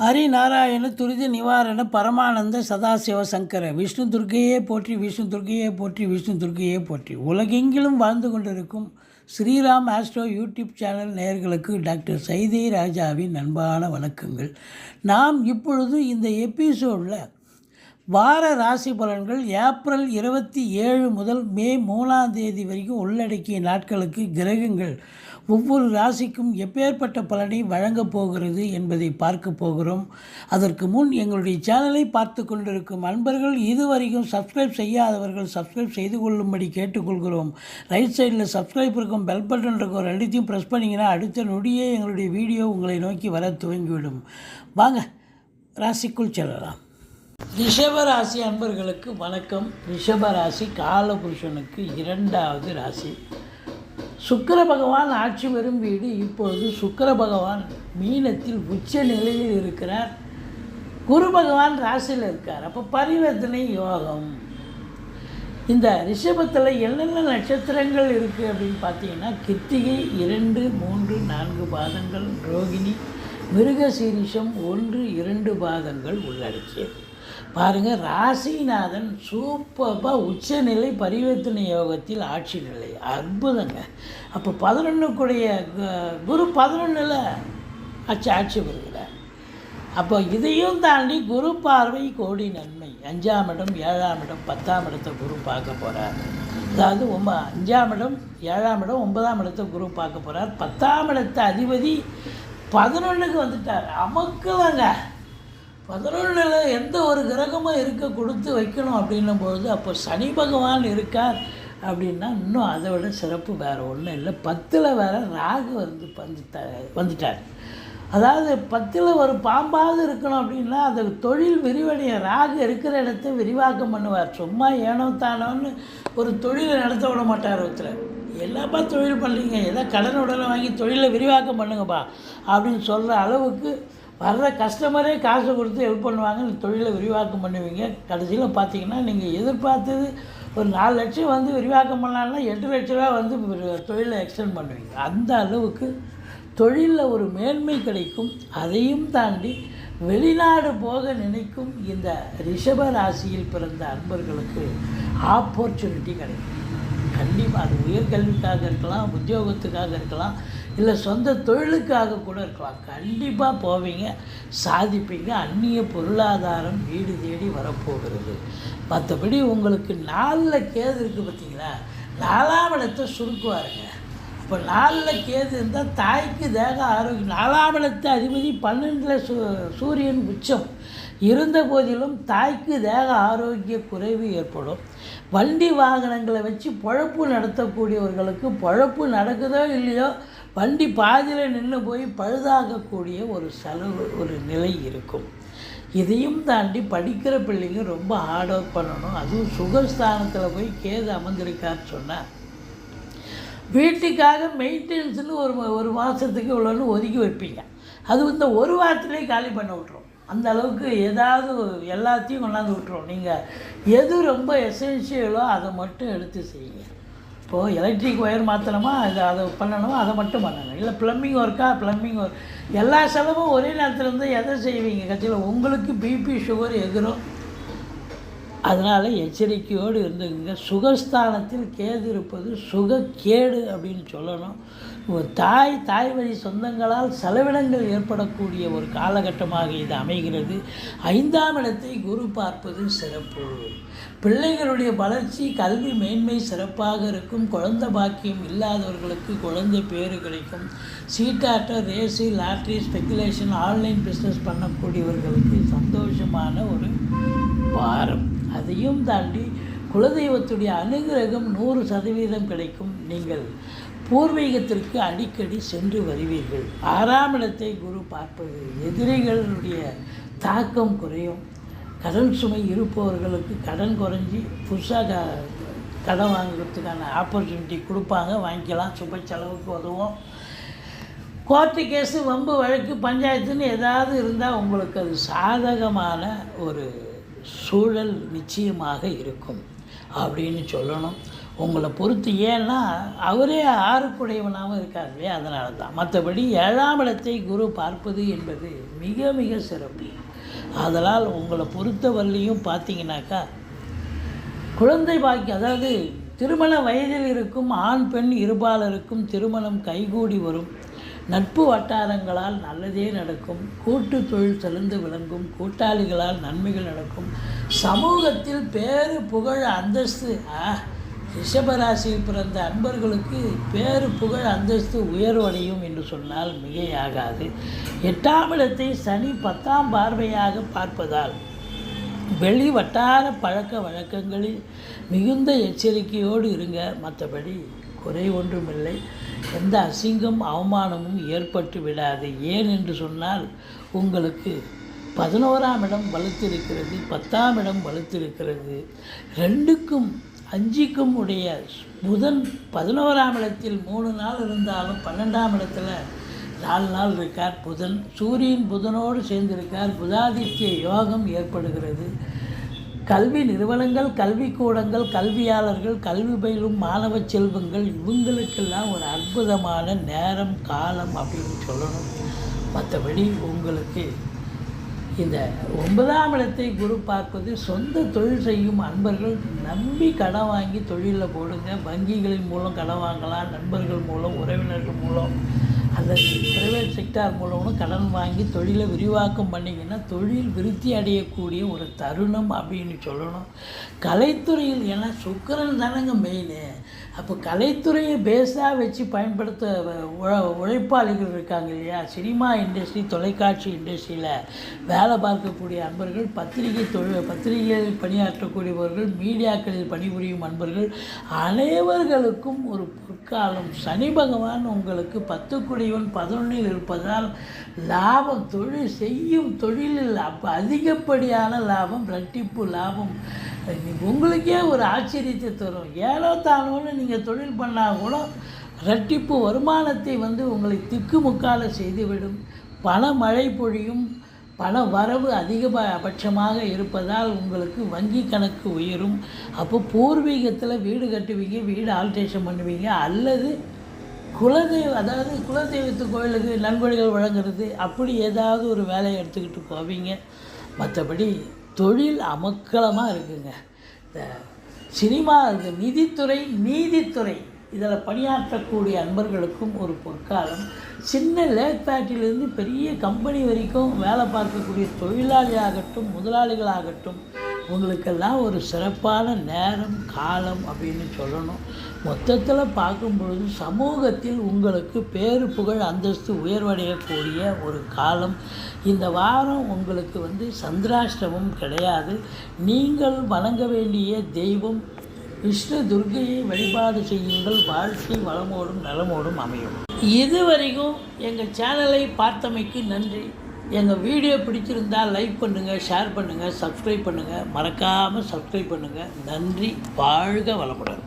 ஹரிநாராயண துரித நிவாரண பரமானந்த சதாசிவ சங்கர விஷ்ணு துர்க்கையே போற்றி விஷ்ணு துர்க்கையே போற்றி விஷ்ணு துர்க்கையே போற்றி. உலகெங்கிலும் வாழ்ந்து கொண்டிருக்கும் ஸ்ரீராம் ஆஸ்ட்ரோ யூடியூப் சேனல் நேயர்களுக்கு டாக்டர் சைதை ராஜாவின் அன்பான வணக்கங்கள். நாம் இப்பொழுது இந்த எபிசோடில் வார ராசி பலன்கள் ஏப்ரல் 27 முதல் மே 3ஆம் தேதி வரைக்கும் உள்ளடக்கிய நாட்களுக்கு கிரகங்கள் ஒவ்வொரு ராசிக்கும் எப்பேற்பட்ட பலனை வழங்கப் போகிறது என்பதை பார்க்க போகிறோம். அதற்கு முன் எங்களுடைய சேனலை பார்த்து கொண்டிருக்கும் அன்பர்கள் இதுவரைக்கும் சப்ஸ்கிரைப் செய்யாதவர்கள் சப்ஸ்கிரைப் செய்து கொள்ளும்படி கேட்டுக்கொள்கிறோம். ரைட் சைடில் சப்ஸ்கிரைப் இருக்கும், பெல் பட்டன் இருக்கும், ரெண்டுத்தையும் ப்ரெஸ் பண்ணிங்கன்னா அடுத்த நொடியே எங்களுடைய வீடியோ உங்களை நோக்கி வர துவங்கிவிடும். வாங்க ராசிக்குள் செல்லலாம். ரிஷபராசி அன்பர்களுக்கு வணக்கம். ரிஷபராசி காலபுருஷனுக்கு 2வது ராசி. சுக்கிர பகவான் ஆட்சி பெறும் வீடு. இப்பொழுது சுக்கிர பகவான் மீனத்தில் உச்ச நிலையில் இருக்கிறார். குரு பகவான் ராசியில் இருக்கார். அப்போ பரிவர்த்தனை யோகம். இந்த ரிஷபத்தில் என்னென்ன நட்சத்திரங்கள் இருக்குது அப்படின்னு பார்த்தீங்கன்னா, கிருத்திகை 2, 3, 4 பாதங்கள், ரோகிணி, மிருகசீரிஷம் 1, 2 பாதங்கள் உள்ளடக்கியது. பாருங்கள், ராசிநாதன் சூப்பராக உச்சநிலை பரிவர்த்தனை யோகத்தில் ஆட்சி நிலை. அற்புதங்க. அப்போ 11க்குடைய குரு 11ல் ஆட்சி பெறுகிறார். அப்போ இதையும் தாண்டி குரு பார்வை கோடி நன்மை. 5ஆம் இடம், 7ஆம் இடம், 10ஆம் இடத்தை குரு பார்க்க போகிறார். அதாவது 5ஆம் இடம், 7ஆம் இடம், 9ஆம் இடத்தை குரு பார்க்க போகிறார். 10ஆம் இடத்தை அதிபதி 11க்கு வந்துட்டார். அமக்குவாங்க. 11ல் எந்த ஒரு கிரகமும் இருக்க கொடுத்து வைக்கணும் அப்படின்னும் பொழுது அப்போ சனி பகவான் இருக்கார் அப்படின்னா இன்னும் அதை விட சிறப்பு வேறு ஒன்றும் இல்லை. 10ல் வேறு ராகு வந்துட்டார். அதாவது 10ல் ஒரு பாம்பாவது இருக்கணும் அப்படின்னா அது தொழில் விரிவடைய. ராகு இருக்கிற இடத்த விரிவாக்கம் பண்ணுவார். சும்மா ஏனோ தானோன்னு ஒரு தொழிலை நடத்த விட மாட்டார். ஒருத்தர் எல்லாப்பா தொழில் பண்ணுறீங்க, ஏதோ கடன் உடனே வாங்கி தொழிலை விரிவாக்கம் பண்ணுங்கப்பா அப்படின்னு சொல்கிற அளவுக்கு வர்ற கஸ்டமரே காசு கொடுத்து ஹெல்ப் பண்ணுவாங்க. தொழிலை விரிவாக்கம் பண்ணுவீங்க. கடைசியில் பார்த்தீங்கன்னா நீங்கள் எதிர்பார்த்தது ஒரு 4 லட்சம் வந்து விரிவாக்கம் பண்ணலான்னா 8 லட்ச ரூபா வந்து தொழிலை எக்ஸ்டெண்ட் பண்ணுவீங்க. அந்த அளவுக்கு தொழிலில் ஒரு மேன்மை கிடைக்கும். அதையும் தாண்டி வெளிநாடு போக நினைக்கும் இந்த ரிஷப ராசியில் பிறந்த அன்பர்களுக்கு ஆப்பர்ச்சுனிட்டி கிடைக்கும். கண்டிப்பாக அது உயர்கல்விக்காக இருக்கலாம், உத்தியோகத்துக்காக இருக்கலாம், இல்லை சொந்த தொழிலுக்காக கூட இருக்கலாம். கண்டிப்பாக போவீங்க, சாதிப்பீங்க. அந்நிய பொருளாதாரம் வீடு தேடி வரப்போகிறது. மற்றபடி உங்களுக்கு 4ல் கேது இருக்குது பார்த்தீங்களா, 4ஆம் இடத்தை சுருக்குவாருங்க. இப்போ 4ல் கேது இருந்தால் தாய்க்கு தேக ஆரோக்கியம். 4ஆம் இடத்தை அதிபதி 12ல் சூரியன் உச்சம் இருந்த போதிலும் தாய்க்கு தேக ஆரோக்கிய குறைவு ஏற்படும். வண்டி வாகனங்களை வச்சு பொழப்பு நடத்தக்கூடியவர்களுக்கு பொழப்பு நடக்குதோ இல்லையோ வண்டி பாதியில் நின்று போய் பழுதாகக்கூடிய ஒரு நிலை இருக்கும். இதையும் தாண்டி படிக்கிற பிள்ளைங்க ரொம்ப ஹார்ட் ஒர்க் பண்ணணும். அதுவும் சுகஸ்தானத்தில் போய் கேது அமர்ந்திருக்கான்னு சொன்னால் வீட்டுக்காக மெயின்டெனன்ஸ்னு ஒரு மாதத்துக்கு இவ்வளோன்னு ஒதுக்கி வைப்பீங்க. அது இந்த ஒரு வாரத்திலே காலி பண்ண விட்ரும். அந்த அளவுக்கு ஏதாவது எல்லாத்தையும் கொண்டாந்து விட்டுரும். நீங்கள் எது ரொம்ப எசென்ஷியலோ அதை மட்டும் எடுத்து செய்யுங்க. இப்போது எலக்ட்ரிக் ஒயர் மாற்றணுமா, அதை பண்ணணுமா, அதை மட்டும் பண்ணுங்க. இல்லை ப்ளம்பிங் ஒர்க் எல்லா செலவும் ஒரே நேரத்தில் இருந்தால் எதை செய்வீங்க? கட்சியில் உங்களுக்கு பிபி சுகர் எதிரும். அதனால் எச்சரிக்கையோடு இருந்துங்க. சுகஸ்தானத்தில் கேது இருப்பது சுகக்கேடு அப்படின்னு சொல்லணும். தாய் வழி சொந்தங்களால் செலவினங்கள் ஏற்படக்கூடிய ஒரு காலகட்டமாக இது அமைகிறது. 5ஆம் இடத்தை குரு பார்ப்பது சிறப்பு. பிள்ளைகளுடைய வளர்ச்சி, கல்வி மேன்மை சிறப்பாக இருக்கும். குழந்தை பாக்கியம் இல்லாதவர்களுக்கு குழந்தை பேறு கிடைக்கும். சீட்டாட்டம், race, lottery, speculation, online business பண்ணக்கூடியவர்களுக்கு சந்தோஷமான ஒரு வாரம். அதையும் தாண்டி குலதெய்வத்துடைய அனுகிரகம் 100% கிடைக்கும். நீங்கள் பூர்வீகத்திற்கு அடிக்கடி சென்று வருவீர்கள். 6ஆம் இடத்தை குரு பார்ப்பது எதிரிகளுடைய தாக்கம் குறையும். கடன் சுமை இருப்பவர்களுக்கு கடன் குறைஞ்சி புதுசாக கடன் வாங்குறதுக்கான ஆப்பர்ச்சுனிட்டி கொடுப்பாங்க. வாங்கிக்கலாம். சுப செலவுக்கு உதவும். கோர்ட்டு கேஸு, வம்பு வழக்கு, பஞ்சாயத்துன்னு ஏதாவது இருந்தால் உங்களுக்கு அது சாதகமான ஒரு சூழல் நிச்சயமாக இருக்கும் அப்படின்னு சொல்லணும். உங்களை பொறுத்து. ஏன்னா அவரே ஆறுக்குடையவனாகவும் இருக்கார் இல்லையா, அதனால தான். மற்றபடி 7ஆம் இடத்தை குரு பார்ப்பது என்பது மிக மிக சிறப்பு. அதனால் உங்களை பொறுத்தவரையிலையும் பார்த்தீங்கன்னாக்கா குழந்தை பாக்கியம், அதாவது திருமண வயதில் இருக்கும் ஆண் பெண் இருபாலருக்கும் திருமணம் கைகூடி வரும். நட்பு வட்டாரங்களால் நல்லதே நடக்கும். கூட்டு தொழில் சிறந்து விளங்கும். கூட்டாளிகளால் நன்மைகள் நடக்கும். சமூகத்தில் பேரு புகழ் அந்தஸ்து, ரிஷபராசியில் பிறந்த அன்பர்களுக்கு பேரு புகழ் அந்தஸ்து உயர்வடையும் என்று சொன்னால் மிகையாகாது. 8ஆம் இடத்தை சனி 10ஆம் பார்வையாக பார்ப்பதால் வெளி வட்டார பழக்க வழக்கங்களில் மிகுந்த எச்சரிக்கையோடு இருங்க. மற்றபடி குறை ஒன்றுமில்லை. எந்த அசிங்கம் அவமானமும் ஏற்பட்டு விடாது. ஏன் என்று சொன்னால் உங்களுக்கு 11ஆம் இடம் வலுத்திருக்கிறது, 10ஆம் இடம் வலுத்திருக்கிறது. 2க்கும் 5க்கும் உடைய புதன் 11ஆம் இடத்தில் 3 நாள் இருந்தாலும் 12ஆம் இடத்துல 4 நாள் இருக்கார் புதன். சூரியன் புதனோடு சேர்ந்திருக்கார். புதாதித்ய யோகம் ஏற்படுகிறது. கல்வி நிறுவனங்கள், கல்விக்கூடங்கள், கல்வியாளர்கள், கல்வி பயிலும் மாணவ செல்வங்கள், இவங்களுக்கெல்லாம் ஒரு அற்புதமான நேரம் காலம் அப்படின்னு சொல்லணும். மற்றபடி உங்களுக்கு இந்த 9ஆம் இடத்தை குரு பார்ப்பது சொந்த தொழில் செய்யும் அன்பர்கள் நம்பி கடன் வாங்கி தொழிலில் போடுங்க. வங்கிகளின் மூலம் கடன் வாங்கலாம், நண்பர்கள் மூலம், உறவினர்கள் மூலம் அல்லது பிரைவேட் செக்டார் மூலமும் கடன் வாங்கி தொழிலை விரிவாக்கம் பண்ணிங்கன்னா தொழில் விருத்தி அடையக்கூடிய ஒரு தருணம் அப்படின்னு சொல்லணும். கலைத்துறையில், ஏன்னா சுக்கிரன் தானங்க மெயின். அப்போ கலைத்துறையை பேஸாக வச்சு பயன்படுத்த உழைப்பாளிகள் இருக்காங்க இல்லையா. சினிமா இண்டஸ்ட்ரி, தொலைக்காட்சி இண்டஸ்ட்ரியில் வேலை பார்க்கக்கூடிய அன்பர்கள், பத்திரிகைகளில் பணியாற்றக்கூடியவர்கள், மீடியாக்களில் பணிபுரியும் அன்பர்கள் அனைவர்களுக்கும் ஒரு பொற்காலம். சனி பகவான் உங்களுக்கு 10 11 இருப்பதால் லாபம், தொழில் செய்யும் தொழிலில் அதிகப்படியான லாபம், இரட்டிப்பு லாபம் உங்களுக்கே ஒரு ஆச்சரியத்தை தரும். ஏனோ தானோன்னு நீங்கள் தொழில் பண்ணால் கூட இரட்டிப்பு வருமானத்தை உங்களை திக்குமுக்கால செய்துவிடும். பண மழை பொழியும். பண வரவு அதிகபட்சமாக இருப்பதால் உங்களுக்கு வங்கி கணக்கு உயரும். அப்போ பூர்வீகத்தில் வீடு கட்டுவீங்க, வீடு ஆல்ட்ரேஷன் பண்ணுவீங்க, அல்லது குலதெய்வத்து கோயிலுக்கு நன்கொடைகள் வழங்குறது, அப்படி ஏதாவது ஒரு வேலையை எடுத்துக்கிட்டு போவீங்க. மற்றபடி தொழில் அமக்கலமாக இருக்குங்க. இந்த சினிமா, இந்த நிதித்துறை, நீதித்துறை இதில் பணியாற்றக்கூடிய அன்பர்களுக்கும் ஒரு பொற்காலம். சின்ன லேக் ஃபேக்ட்ரியிலேருந்து பெரிய கம்பெனி வரைக்கும் வேலை பார்க்கக்கூடிய தொழிலாளியாகட்டும், முதலாளிகளாகட்டும், உங்களுக்கெல்லாம் ஒரு சிறப்பான நேரம் காலம் அப்படின்னு சொல்லணும். மொத்தத்தில் பார்க்கும்பொழுது சமூகத்தில் உங்களுக்கு பேரு புகழ் அந்தஸ்து உயர்வடையக்கூடிய ஒரு காலம். இந்த வாரம் உங்களுக்கு சந்திராஷ்டமம் கிடையாது. நீங்கள் வணங்க வேண்டிய தெய்வம் விஷ்ணு துர்க்கையை வழிபாடு செய்யுங்கள். வாழ்க்கை வளமோடும் நலமோடும் அமையும். இதுவரைக்கும் எங்கள் சேனலை பார்த்தமைக்கு நன்றி. எங்கள் வீடியோ பிடிச்சிருந்தால் லைக் பண்ணுங்கள், ஷேர் பண்ணுங்கள், சப்ஸ்கிரைப் பண்ணுங்கள். மறக்காமல் சப்ஸ்கிரைப் பண்ணுங்கள். நன்றி. வாழ்க வளமுடன்.